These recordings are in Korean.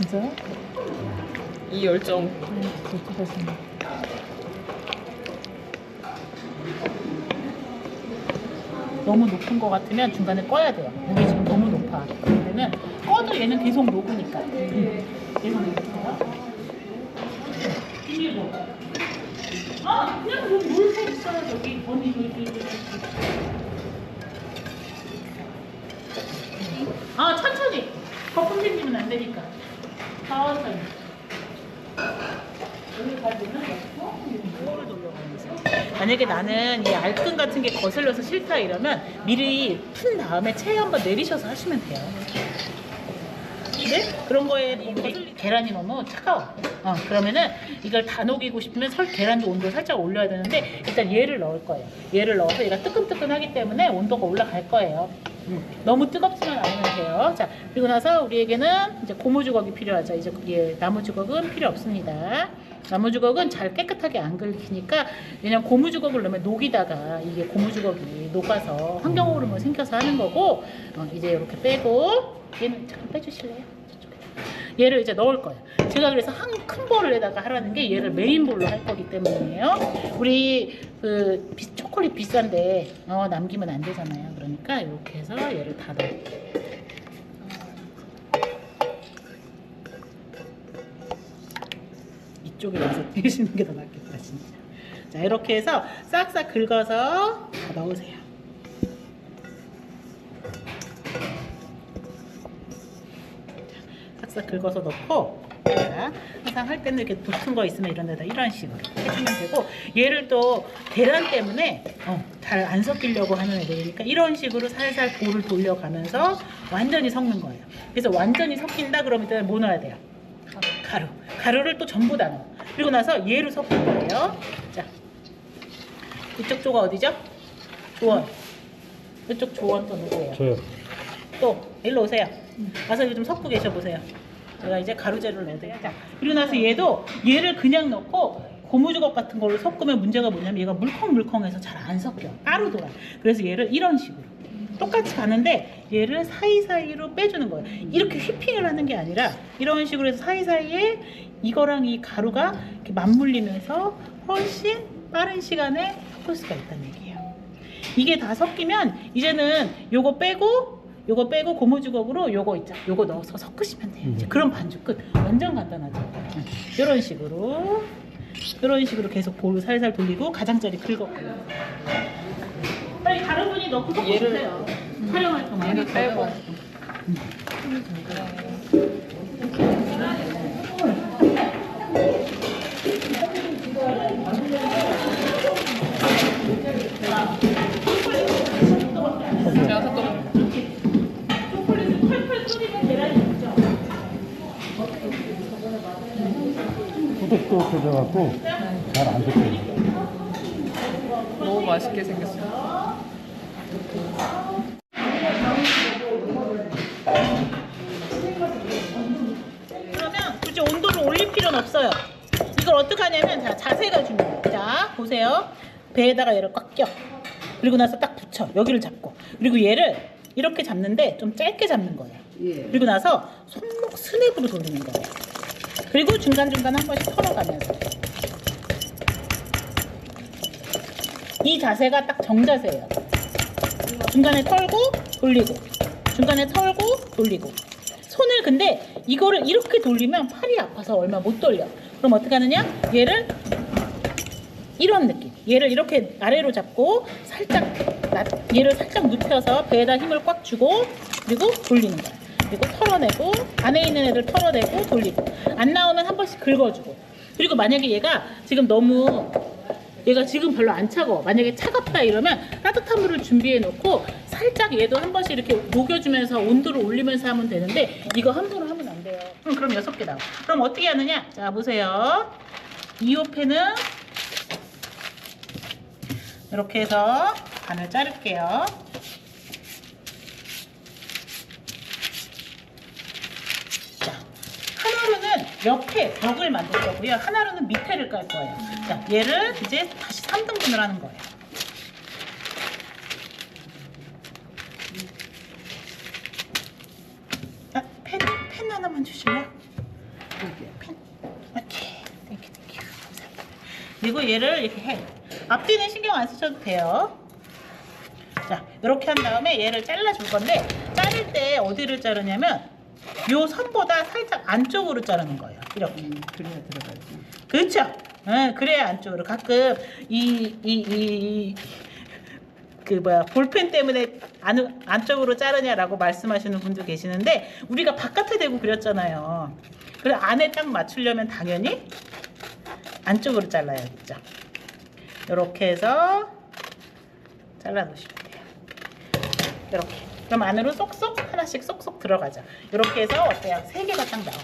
진짜요? 이 열정. 그렇게 하시네. 너무 높은 거 같으면 중간에 꺼야 돼요. 물이 지금 너무 높아. 그러면은 꺼도 얘는 계속 녹으니까. 계속 녹을게요. 비밀로. 그냥 여기 물새 있어요. 여기 언니 여기. 천천히. 거품 생기면 안 되니까. 천천히. 여기 가지면 이거를 돌려가면서. 만약에 나는 이 알끈 같은 게 거슬려서 싫다 이러면 미리 푼 다음에 체에 한번 내리셔서 하시면 돼요. 근데 그런 거에 계란이 너무 차가워. 그러면은 이걸 다 녹이고 싶으면 계란도 온도 살짝 올려야 되는데 일단 얘를 넣을 거예요. 얘를 넣어서 얘가 뜨끈뜨끈하기 때문에 온도가 올라갈 거예요. 너무 뜨겁지만 않으면 돼요. 자, 그리고 나서 우리에게는 이제 고무주걱이 필요하죠. 이제 나무주걱은 필요 없습니다. 나무주걱은 잘 깨끗하게 안 긁히니까, 왜냐면 고무주걱을 넣으면 녹이다가 이게 고무주걱이 녹아서 환경오염이 생겨서 하는 거고, 이제 이렇게 빼고, 얘는 잠깐 빼주실래요? 얘를 이제 넣을 거예요. 제가 그래서 한 큰 볼에다가 하라는 게 얘를 메인볼로 할 거기 때문이에요. 우리 초콜릿 비싼데 남기면 안 되잖아요. 그러니까 이렇게 해서 얘를 다 넣을게요. 이쪽에 와서 드시는 게 더 낫겠다 진짜. 자, 이렇게 해서 싹싹 긁어서 다 넣으세요. 싹싹 긁어서 넣고, 자, 항상 할 때는 이렇게 붙은 거 있으면 이런 데다 이런 식으로 해주면 되고, 얘를 또 계란 때문에 잘 안 섞이려고 하는 애들이니까 이런 식으로 살살 볼을 돌려가면서 완전히 섞는 거예요. 그래서 완전히 섞인다 그러면 일단 뭐 넣어야 돼요? 가루를 또 전부 다 넣어. 그리고 나서 얘를 섞을 거예요. 자, 이쪽 조가 어디죠? 조원. 이쪽 조원 또 누구예요? 저요. 또 일로 오세요. 와서 이거 좀 섞고 계셔 보세요. 제가 이제 가루재료를 넣어야 돼요. 자, 그리고 나서 얘를 그냥 넣고 고무주걱 같은 걸로 섞으면 문제가 뭐냐면 얘가 물컹물컹해서 잘 안 섞여. 따로 돌아. 그래서 얘를 이런 식으로 똑같이 가는데 얘를 사이사이로 빼주는 거예요. 이렇게 휘핑을 하는 게 아니라 이런 식으로 해서 사이사이에 이거랑 이 가루가 이렇게 맞물리면서 훨씬 빠른 시간에 섞을 수가 있다는 얘기예요. 이게 다 섞이면 이제는 요거 빼고 고무주걱으로 요거 있죠. 요거 넣어서 섞으시면 돼요. 이제 그럼 반죽 끝. 완전 간단하죠. 이런 식으로 계속 볼 살살 돌리고 가장자리 긁었고요. 빨리 다른 분이 넣고 섞어주세요. 촬영할 동안. 얘를 빼고. 제가 섞어볼게요. 초콜릿을 펄펄 끓이면 계란이 있죠. 소독도 해줘갖고 잘 안 섞여요. 너무 맛있게 생겼어요. 그러면 굳이 온도를 올릴 필요는 없어요. 이걸 어떻게 하냐면, 자, 자세가 중요해요. 자, 보세요. 배에다가 얘를 꽉 껴. 그리고 나서 딱 붙여. 여기를 잡고. 그리고 얘를 이렇게 잡는데 좀 짧게 잡는 거예요. 그리고 나서 손목 스냅으로 돌리는 거예요. 그리고 중간중간 한 번씩 털어가면서. 이 자세가 딱 정자세예요. 중간에 털고 돌리고, 중간에 털고 돌리고. 손을 근데 이거를 이렇게 돌리면 팔이 아파서 얼마 못 돌려. 그럼 어떻게 하느냐? 얘를 이런 느낌. 얘를 이렇게 아래로 잡고 얘를 살짝 눕혀서 배에다 힘을 꽉 주고, 그리고 돌리는 거야. 그리고 털어내고, 안에 있는 애를 털어내고 돌리고, 안 나오면 한 번씩 긁어주고. 그리고 만약에 얘가 지금 별로 안 차가워. 만약에 차갑다 이러면 따뜻한 물을 준비해 놓고 살짝 얘도 한 번씩 이렇게 녹여주면서 온도를 올리면서 하면 되는데, 이거 함부로 하면 안 돼요. 그럼 6개 나와. 그럼 어떻게 하느냐? 자, 보세요. 이호패는 이렇게 해서 반을 자를게요. 자, 하나로는 옆에 벽을 만들 거고요. 하나로는 밑에를 깔 거예요. 자, 얘를 이제 다시 3등분을 하는 거예요. 펜 하나만 주실래요? 그리고 얘를 이렇게 해. 앞뒤는 신경 안 쓰셔도 돼요. 자, 이렇게 한 다음에 얘를 잘라줄 건데 자를 때 어디를 자르냐면 요 선보다 살짝 안쪽으로 자르는 거예요. 이렇게. 그래야 들어가지. 그렇죠. 그래야 안쪽으로. 가끔 볼펜 때문에 안쪽으로 자르냐라고 말씀하시는 분도 계시는데 우리가 바깥에 대고 그렸잖아요. 그래 안에 딱 맞추려면 당연히 안쪽으로 잘라야겠죠. 이렇게 해서 잘라 놓으시면 돼요. 이렇게. 그럼 안으로 쏙쏙 하나씩 쏙쏙 들어가죠. 이렇게 해서 어때요? 3개가 딱 나와.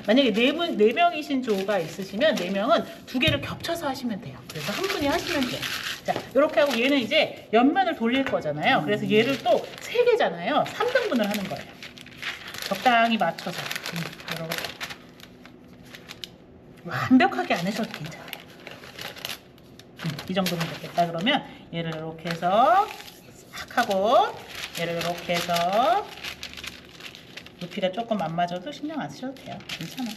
만약에 4명이신 조가 있으시면 4명은 2개를 겹쳐서 하시면 돼요. 그래서 한 분이 하시면 돼요. 자, 이렇게 하고 얘는 이제 옆면을 돌릴 거잖아요. 그래서 얘를 또 3개잖아요. 3등분을 하는 거예요. 적당히 맞춰서. 이렇게. 완벽하게 안 하셔도 괜찮아요. 이 정도면 됐겠다. 그러면 얘를 이렇게 해서 싹 하고 얘를 이렇게 해서 높이가 조금 안 맞아도 신경 안 쓰셔도 돼요. 괜찮아요.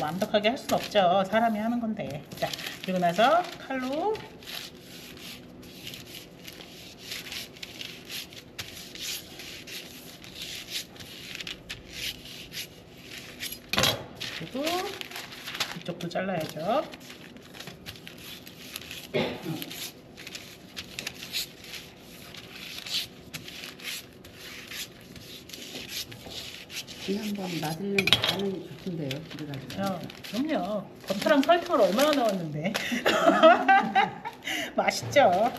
완벽하게 할 수는 없죠. 사람이 하는 건데. 자, 그리고 나서 칼로 그리고 이쪽도 잘라야죠. 이 한번 맞으려면 반응이 좋던데요. 그래가지고. 그럼요. 버터랑 설탕을 얼마나 넣었는데. 맛있죠.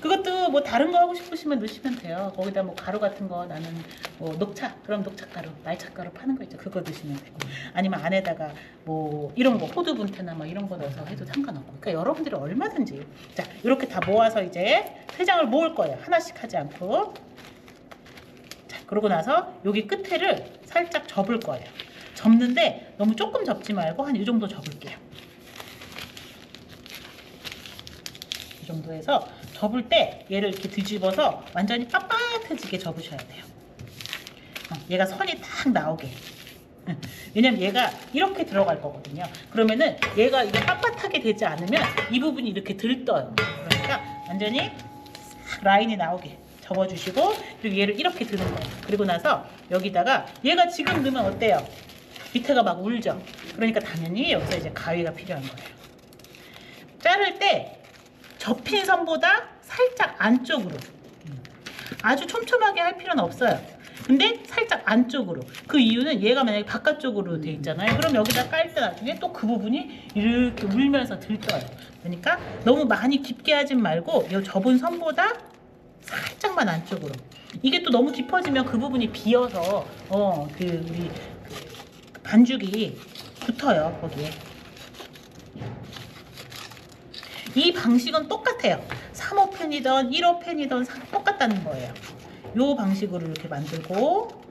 그것도 뭐 다른 거 하고 싶으시면 넣으시면 돼요. 거기다 뭐 가루 같은 거 나는 뭐 녹차, 그럼 녹차가루, 말차가루 파는 거 있죠. 그거 넣으시면 되고. 아니면 안에다가 뭐 이런 거 호두 분태나 막 이런 거 넣어서 해도 상관없고. 그러니까 여러분들이 얼마든지. 자, 이렇게 다 모아서 이제 3장을 모을 거예요. 하나씩 하지 않고. 자, 그러고 나서 여기 끝에를 살짝 접을 거예요. 접는데 너무 조금 접지 말고 한 이 정도 접을게요. 이 정도 해서 접을 때 얘를 이렇게 뒤집어서 완전히 빳빳해지게 접으셔야 돼요. 얘가 선이 딱 나오게. 왜냐면 얘가 이렇게 들어갈 거거든요. 그러면은 얘가 이게 빳빳하게 되지 않으면 이 부분이 이렇게 들떠요. 그러니까 완전히 싹 라인이 나오게 접어주시고, 그리고 얘를 이렇게 드는 거예요. 그리고 나서 여기다가 얘가 지금 넣으면 어때요? 밑에가 막 울죠. 그러니까 당연히 여기서 이제 가위가 필요한 거예요. 자를 때 접힌 선보다 살짝 안쪽으로, 아주 촘촘하게 할 필요는 없어요. 근데 살짝 안쪽으로. 그 이유는 얘가 만약에 바깥쪽으로 돼 있잖아요. 그럼 여기다 깔 때 나중에 또 그 부분이 이렇게 울면서 들떠요. 그러니까 너무 많이 깊게 하진 말고 이 접은 선보다 살짝만 안쪽으로. 이게 또 너무 깊어지면 그 부분이 비어서 우리 반죽이 붙어요, 거기에. 이 방식은 똑같아요. 3호 펜이든 1호 펜이든 똑같다는 거예요. 요 방식으로 이렇게 만들고,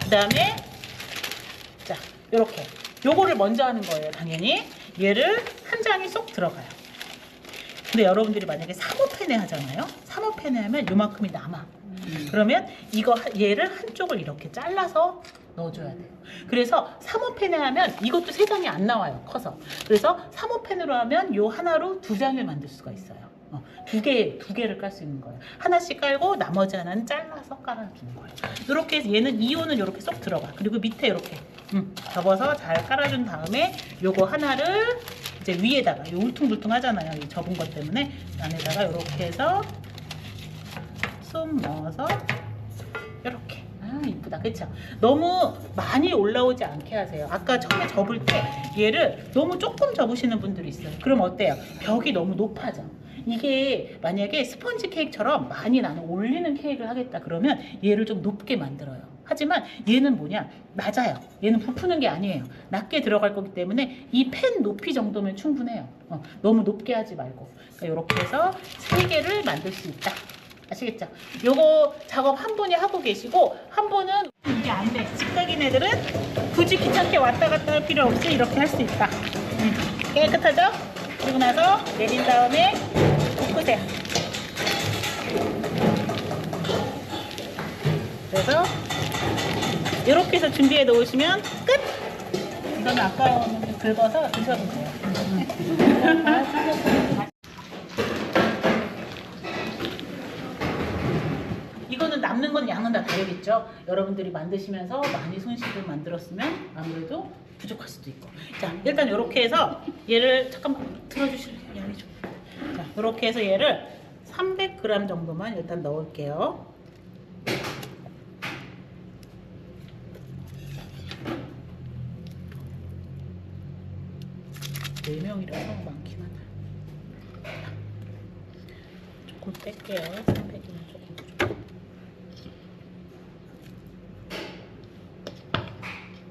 그 다음에 자, 요렇게 요거를 먼저 하는 거예요. 당연히 얘를 한 장이 쏙 들어가요. 근데 여러분들이 만약에 3호 펜에 하잖아요. 3호 펜에 하면 요만큼이 남아. 그러면 얘를 한쪽을 이렇게 잘라서 넣어줘야 돼요. 그래서 3호 펜에 하면 이것도 3장이 안 나와요, 커서. 그래서 3호 펜으로 하면 요 하나로 2장을 만들 수가 있어요. 두 개를 깔 수 있는 거예요. 하나씩 깔고 나머지 하나는 잘라서 깔아주는 거예요. 이렇게 해서 얘는 2호는 이렇게 쏙 들어가. 그리고 밑에 이렇게 접어서 잘 깔아준 다음에 요거 하나를 이제 위에다가, 요 울퉁불퉁 하잖아요. 이 접은 것 때문에 안에다가 이렇게 해서 쏙 넣어서 이렇게. 이쁘다, 그쵸? 너무 많이 올라오지 않게 하세요. 아까 처음에 접을 때 얘를 너무 조금 접으시는 분들이 있어요. 그럼 어때요? 벽이 너무 높아져. 이게 만약에 스펀지 케이크처럼 많이 나는 올리는 케이크를 하겠다 그러면 얘를 좀 높게 만들어요. 하지만 얘는 뭐냐? 낮아요. 얘는 부푸는 게 아니에요. 낮게 들어갈 거기 때문에 이 펜 높이 정도면 충분해요. 너무 높게 하지 말고. 그러니까 이렇게 해서 3개를 만들 수 있다. 아시겠죠? 요거 작업 한 분이 하고 계시고, 한 분은 이게 안 돼. 직각인 애들은 굳이 귀찮게 왔다 갔다 할 필요 없이 이렇게 할 수 있다. 깨끗하죠? 그리고 나서 내린 다음에 볶으세요. 그래서 이렇게 해서 준비해 놓으시면 끝! 이거는 아까 긁어서 드셔도 돼요. 이거는 남는 건 양은 다 다르겠죠. 여러분들이 만드시면서 많이 손실을 만들었으면 아무래도 부족할 수도 있고. 자, 일단 이렇게 해서 얘를 잠깐만 들어주실래요? 양이 좀. 자, 이렇게 해서 얘를 300g 정도만 일단 넣을게요. 네 명이라서 많긴 하다. 조금 뺄게요. 300이면 조금 부족해.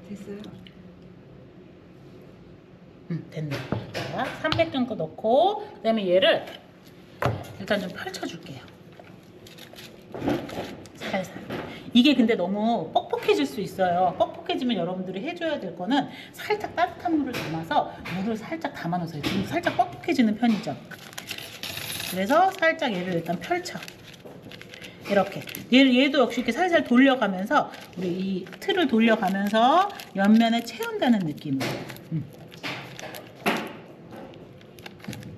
됐어요? 됐네요. 자, 300 정도 넣고 그다음에 얘를 일단 좀 펼쳐줄게요. 살살. 이게 근데 너무 뻑뻑해질 수 있어요. 뻑뻑해지면 여러분들이 해줘야 될 거는 살짝 따뜻한 물을 담아서 물을 살짝 담아놓으세요. 지금 살짝 뻑뻑해지는 편이죠. 그래서 살짝 얘를 일단 펼쳐. 이렇게 얘도 역시 이렇게 살살 돌려가면서 우리 이 틀을 돌려가면서 옆면에 채운다는 느낌으로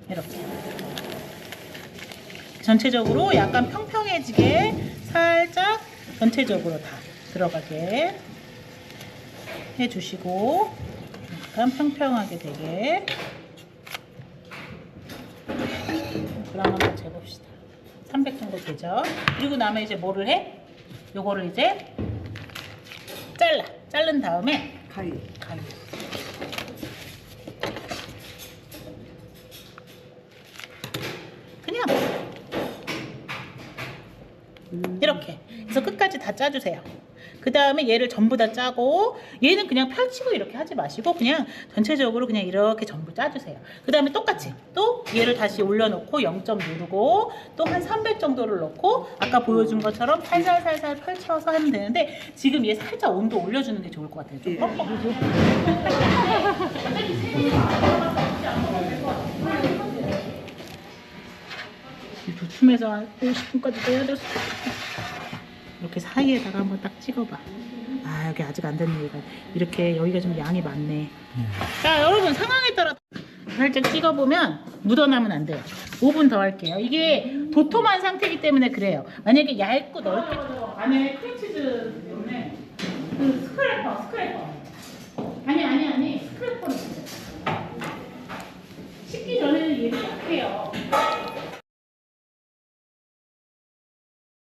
이렇게 전체적으로 약간 평평해지게 살짝 전체적으로 다 들어가게 해주시고 약간 평평하게 되게 그럼 한번 재봅시다. 300 정도 되죠. 그리고 나면 이제 뭐를 해? 요거를 이제 자른 다음에 가위. 그냥 이렇게 그래서 끝까지 다 짜주세요. 그 다음에 얘를 전부 다 짜고 얘는 그냥 펼치고 이렇게 하지 마시고 그냥 전체적으로 그냥 이렇게 전부 짜주세요. 그 다음에 똑같이 또 얘를 다시 올려놓고 0점 누르고 또 한 300 정도를 넣고 아까 보여준 것처럼 살살살살 펼쳐서 하면 되는데 지금 얘 살짝 온도 올려주는 게 좋을 것 같아요. 좀 뻑뻑하죠? 도춤에서 한 50분까지 해야 될 수도 있겠다. 이렇게 사이에다가 한번 딱 찍어봐. 아, 여기 아직 안 됐네. 얘가 이렇게 여기가 좀 양이 많네. 자, 여러분 상황에 따라 살짝 찍어보면 묻어나면 안 돼요. 5분 더 할게요. 이게 도톰한 상태이기 때문에 그래요. 만약에 얇고 넓게 안에 크림치즈 때문에 그 스크래퍼 아니